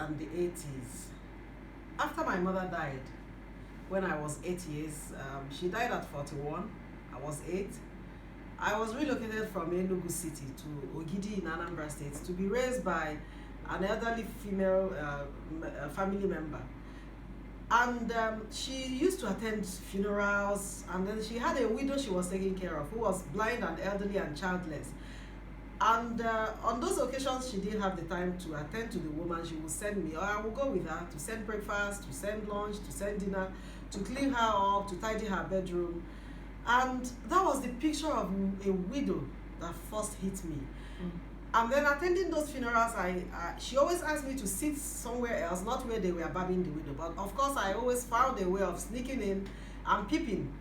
and the 80s. After my mother died, when I was 8 years, she died at 41. I was 8. I was relocated from Enugu City to Ogidi in Anambra State to be raised by an elderly female family member. And she used to attend funerals, and then she had a widow she was taking care of who was blind and elderly and childless. And on those occasions she didn't have the time to attend to the woman, she would send me, or I would go with her to send breakfast, to send lunch, to send dinner, to clean her up, to tidy her bedroom. And that was the picture of a widow that first hit me. And then attending those funerals, she always asked me to sit somewhere else, not where they were babbing the widow. But of course, I always found a way of sneaking in and peeping.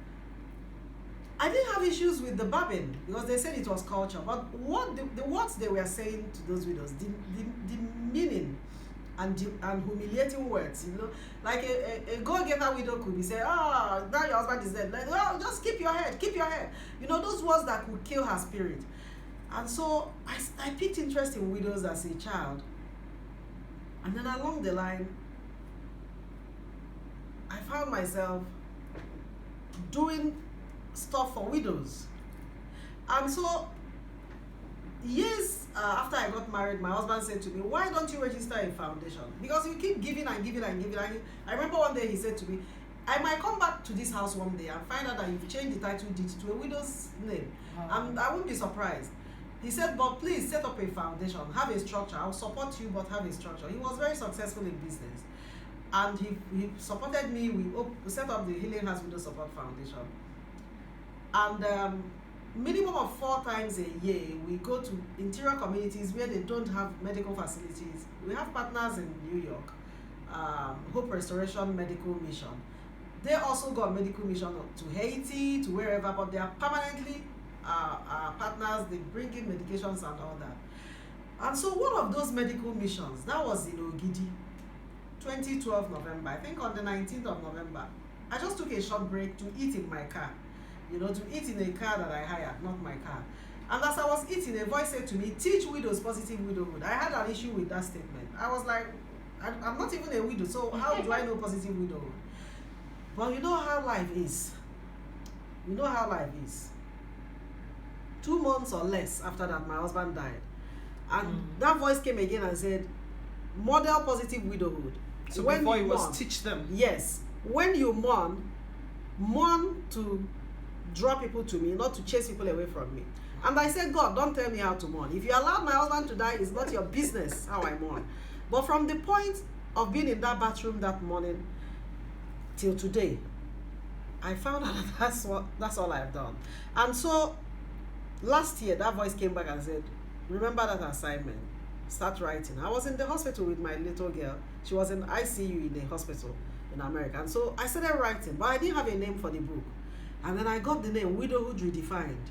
I didn't have issues with the babbing because they said it was culture. But what the words they were saying to those widows, the meaning and humiliating words, like a go-getter widow could be saying, "Oh, now your husband is dead. Like, oh, just keep your head, keep your head." Those words that could kill her spirit. And so I picked interest in widows as a child. And then along the line, I found myself doing stuff for widows. And so years after I got married, my husband said to me, "Why don't you register a foundation? Because you keep giving and giving and giving." I remember one day he said to me, "I might come back to this house one day and find out that you've changed the title deed to a widow's name. And I won't be surprised." He said, "But please set up a foundation, have a structure. I'll support you, but have a structure." He was very successful in business. And he supported me. We set up the Healing Hearts Widow Support Foundation. And minimum of 4 times a year, we go to interior communities where they don't have medical facilities. We have partners in New York, Hope Restoration Medical Mission. They also got medical mission to Haiti, to wherever, but they are permanently partners. They bring in medications and all that. And so one of those medical missions, that was in Ogidi, 2012 November, I think on the 19th of November, I just took a short break to eat in my car, to eat in a car that I hired, not my car. And as I was eating, a voice said to me, "Teach widows positive widowhood." I had an issue with that statement. I was like, I'm not even a widow, so how do I know positive widowhood? Well, you know how life is. 2 months or less after that, my husband died. And that voice came again and said, "Model positive widowhood." So when before it was teach them. Yes. When you mourn to draw people to me, not to chase people away from me. And I said, "God, don't tell me how to mourn. If you allowed my husband to die, it's not your business how I mourn." But from the point of being in that bathroom that morning till today, I found out that's all I've done. And so last year, that voice came back and said, "Remember that assignment. Start writing." I was in the hospital with my little girl. She was in ICU in a hospital in America. And so I started writing, but I didn't have a name for the book. And then I got the name Widowhood Redefined.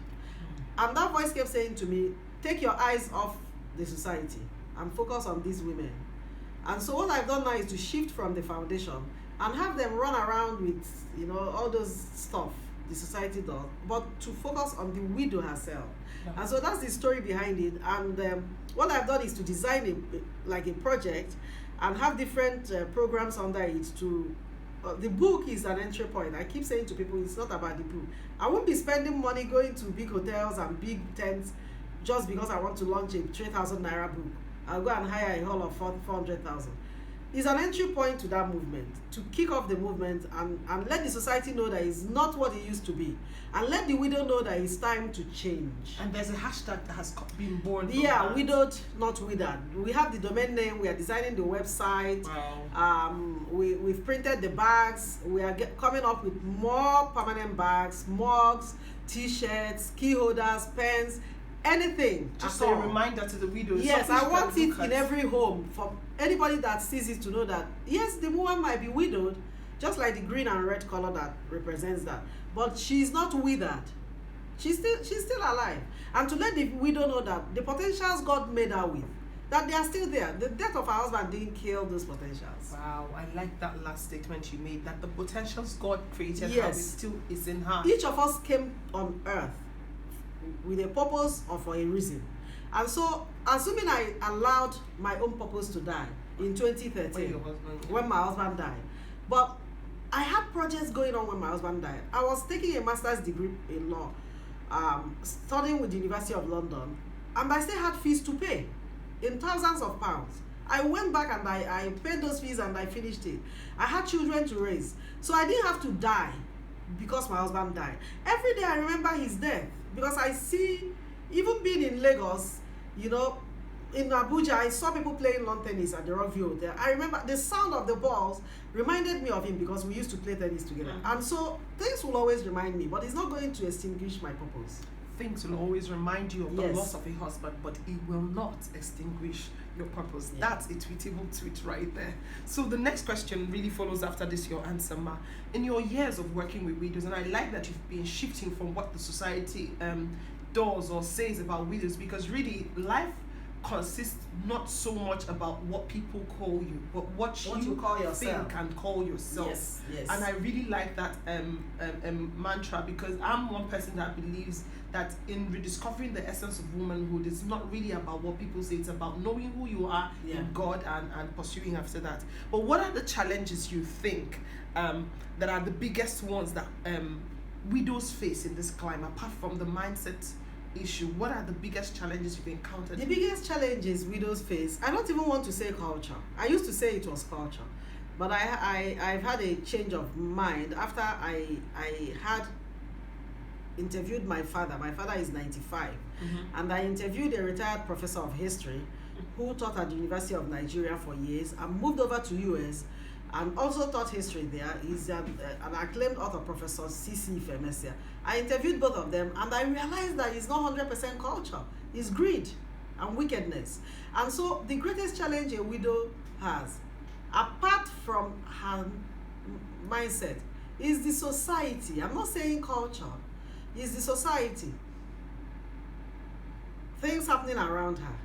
And that voice kept saying to me, "Take your eyes off the society and focus on these women." And so what I've done now is to shift from the foundation and have them run around with, all those stuff the society does, but to focus on the widow herself. Yeah. And so that's the story behind it. And what I've done is to design a project and have different programs under it to the book is an entry point. I keep saying to people, it's not about the book. I won't be spending money going to big hotels and big tents just because I want to launch a 3,000 naira book. I'll go and hire a hall of 400,000. It's an entry point to that movement, to kick off the movement and let the society know that it's not what it used to be. And let the widow know that it's time to change. And there's a hashtag that has been born. Yeah, widowed, not withered. We have the domain name, we are designing the website. Wow. We've printed the bags, we are coming up with more permanent bags, mugs, t-shirts, key holders, pens, anything. Just a reminder to the widows. Yes, I want it in every home for anybody that sees it to know that, yes, the woman might be widowed, just like the green and red color that represents that, but she's not withered. She's still alive. And to let the widow know that the potentials God made her with, that they are still there. The death of her husband didn't kill those potentials. Wow, I like that last statement you made, that the potentials God created her still is in her. Each of us came on earth with a purpose or for a reason. And so, assuming I allowed my own purpose to die, in 2013 When your husband, when my husband died. But I had projects going on when my husband died. I was taking a master's degree in law, studying with the University of London, and I still had fees to pay in thousands of pounds. I went back and I paid those fees and I finished it. I had children to raise. So I didn't have to die because my husband died. Every day I remember his death because I see, even being in Lagos, you know, in Abuja, I saw people playing lawn tennis at the Rockview Hotel. I remember the sound of the balls reminded me of him because we used to play tennis together. Mm-hmm. And so things will always remind me, but it's not going to extinguish my purpose. Things will always remind you of the Yes. loss of a husband, but it will not extinguish your purpose. Yeah. That's a tweetable tweet right there. So the next question really follows after this, your answer, Ma. In your years of working with widows, and I like that you've been shifting from what the society does or says about widows, because really life consists not so much about what people call you, but what you call yourself. think and call yourself. Yes, yes. And I really like that mantra, because I'm one person that believes that in rediscovering the essence of womanhood, it's not really about what people say, it's about knowing who you are in God and pursuing after that. But what are the challenges you think that are the biggest ones that widows face in this climate, apart from the mindset issue? What are the biggest challenges you've encountered? The biggest challenges widows face, I don't even want to say culture. I used to say it was culture, but I've had a change of mind after I had interviewed my father. My father is 95, and I interviewed a retired professor of history who taught at the University of Nigeria for years and moved over to US and also taught history there. He's an acclaimed author, Professor C.C. Femesia. I interviewed both of them and I realized that it's not 100% culture. It's greed and wickedness. And so the greatest challenge a widow has, apart from her mindset, is the society. I'm not saying culture. It's the society. Things happening around her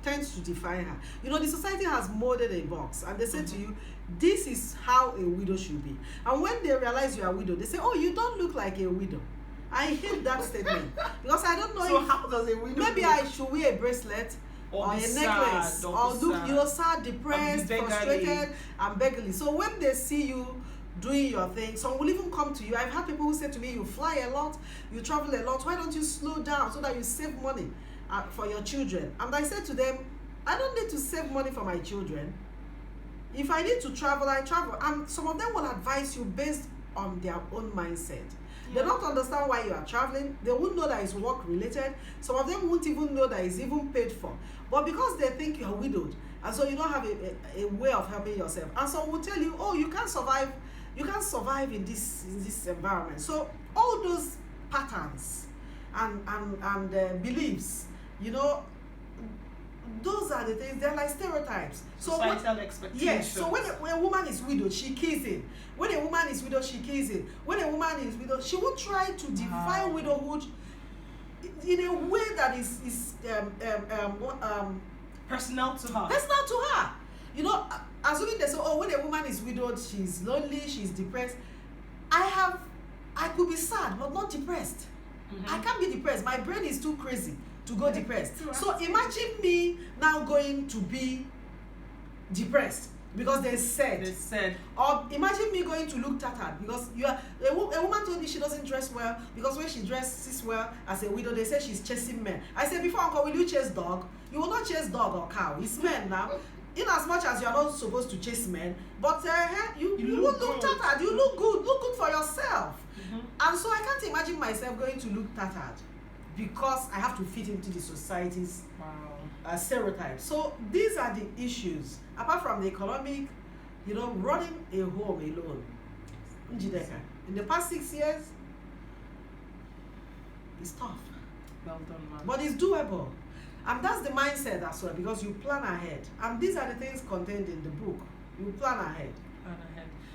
tends to define her. You know, the society has molded a box and they say to you, this is how a widow should be. And when they realize you are a widow, they say, oh, you don't look like a widow. I hate that statement because I don't know So if how does a widow maybe look? I should wear a bracelet or a necklace or look, you know, sad, depressed, frustrated, and beggarly. So when they see you doing your thing, some will even come to you. I've had people who say to me, you fly a lot, you travel a lot, why don't you slow down so that you save money for your children? And I said to them, I don't need to save money for my children. If I need to travel, I travel. And some of them will advise you based on their own mindset. They don't understand why you are traveling. They won't know that it's work related. Some of them won't even know that it's even paid for. But because they think you're widowed, and so you don't have a way of helping yourself. And some will tell you, oh, you can't survive in this environment. So all those patterns and beliefs, you know, those are the things. They're like stereotypes. Societal expectations. Yes. So when a woman is widowed, she keys in. When a woman is widowed, she keys in. When a woman is widowed, she will try to define widowhood in a way that is personal to her. Personal to her. You know, assuming they say, oh, when a woman is widowed, she's lonely, she's depressed. I could be sad, but not depressed. I can't be depressed. My brain is too crazy to go depressed. So imagine me now going to be depressed because they said. Or imagine me going to look tattered because a woman told me she doesn't dress well because when she dresses well as a widow, they say she's chasing men. I said, before, uncle, will you chase dog? You will not chase dog or cow. It's men now. In as much as you are not supposed to chase men, but you won't look tattered. You look good for yourself. And so I can't imagine myself going to look tattered because I have to fit into the society's stereotypes. So these are the issues. Apart from the economic, you know, running a home alone. Njideka, in the past 6 years, it's tough. Well done, man. But it's doable. And that's the mindset as well, because you plan ahead. And these are the things contained in the book. You plan ahead.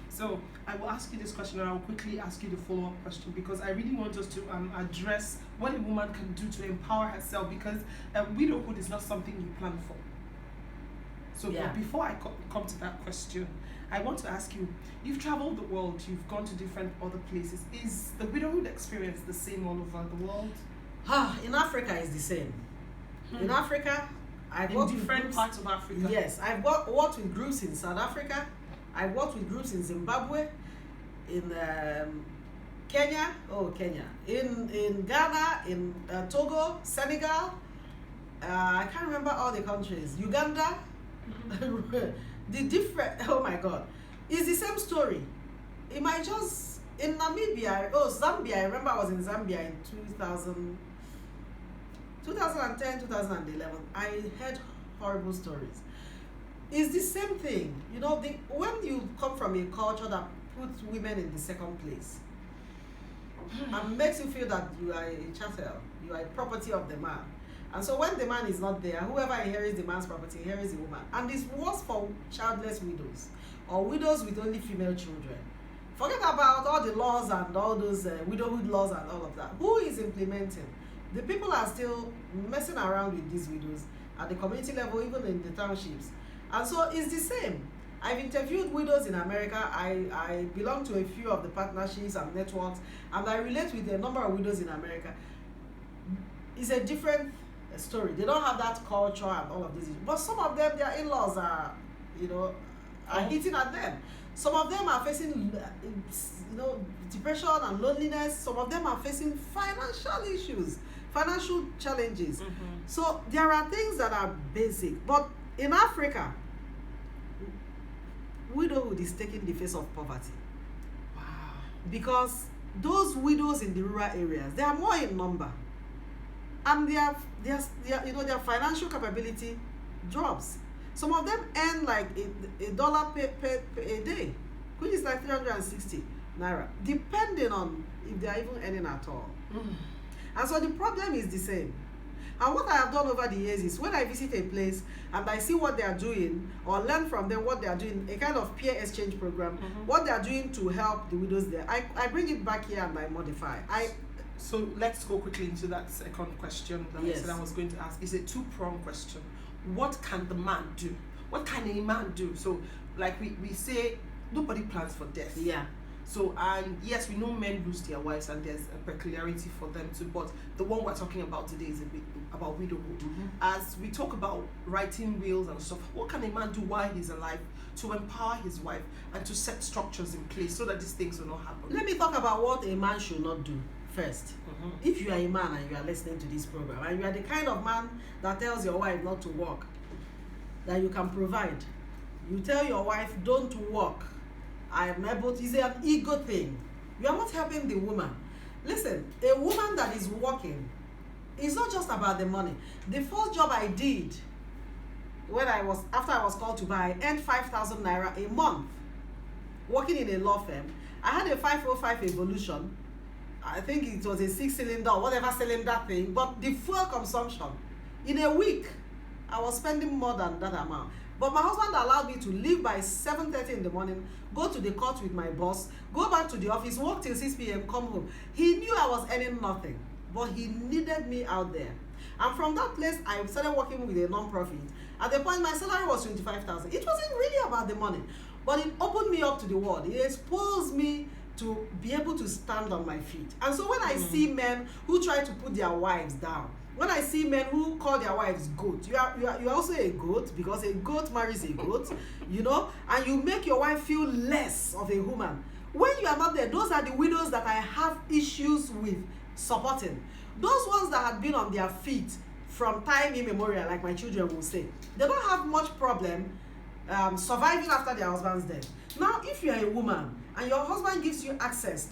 So I will ask you this question, and I will quickly ask you the follow-up question, because I really want us to address what a woman can do to empower herself, because widowhood is not something you plan for. So but before I come to that question, I want to ask you, you've traveled the world, you've gone to different other places. Is the widowhood experience the same all over the world? In Africa, it's the same. In Africa, I've in worked with different groups, parts of Africa. Yes, I've worked with groups in South Africa. I've worked with groups in Zimbabwe, in Kenya, in Ghana, in Togo, Senegal. I can't remember all the countries. Uganda. The different. Oh my God, it's the same story. It might just in Namibia. Zambia. I remember I was in Zambia in 2010, 2011. I heard horrible stories. It's the same thing, you know. When you come from a culture that puts women in the second place and makes you feel that you are a chattel, you are a property of the man. And so when the man is not there, whoever inherits the man's property inherits the woman. And it's worse for childless widows or widows with only female children. Forget about all the laws and all those widowhood laws and all of that. Who is implementing? The people are still messing around with these widows at the community level, even in the townships. And so it's the same. I've interviewed widows in America. I belong to a few of the partnerships and networks, and I relate with a number of widows in America. It's a different story. They don't have that culture and all of this. But some of them, their in-laws are, hitting at them. Some of them are facing, depression and loneliness. Some of them are facing financial issues, financial challenges. Mm-hmm. So there are things that are basic. But in Africa, widowhood is taking the face of poverty. Wow. Because those widows in the rural areas, they are more in number, and their financial capability drops. Some of them earn like $1 per a day, which is like 360 naira, depending on if they are even earning at all. And so the problem is the same. And what I have done over the years is when I visit a place and I see what they are doing or learn from them what they are doing, a kind of peer exchange program, what they are doing to help the widows there, I bring it back here and I modify. So let's go quickly into that second question that I said I was going to ask. It's a two-pronged question. What can the man do? What can a man do? So like we say, nobody plans for death. Yeah. So, and yes, we know men lose their wives and there's a peculiarity for them too, but the one we're talking about today is a bit about widowhood. As we talk about writing wills and stuff, what can a man do while he's alive to empower his wife and to set structures in place so that these things will not happen? Let me talk about what a man should not do first. If you are a man and you are listening to this program and you are the kind of man that tells your wife not to work, that you can provide, you tell your wife don't work, I am able to, it's an ego thing. You are not helping the woman. Listen, a woman that is working, it's not just about the money. The first job I did after I was called to buy, I earned 5,000 naira a month working in a law firm. I had a 505 Evolution. I think it was a 6-cylinder or whatever cylinder thing, but the fuel consumption in a week, I was spending more than that amount. But my husband allowed me to leave by 7:30 in the morning, go to the court with my boss, go back to the office, work till 6 p.m., come home. He knew I was earning nothing, but he needed me out there. And from that place, I started working with a non-profit. At the point, my salary was 25,000. It wasn't really about the money, but it opened me up to the world. It exposed me to be able to stand on my feet. And so when I see men who try to put their wives down, when I see men who call their wives goat, you are also a goat, because a goat marries a goat, and you make your wife feel less of a woman. When you are not there, those are the widows that I have issues with supporting. Those ones that had been on their feet from time immemorial, like my children will say, they don't have much problem surviving after their husband's death. Now, if you are a woman and your husband gives you access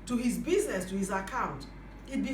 to his business, to his account, it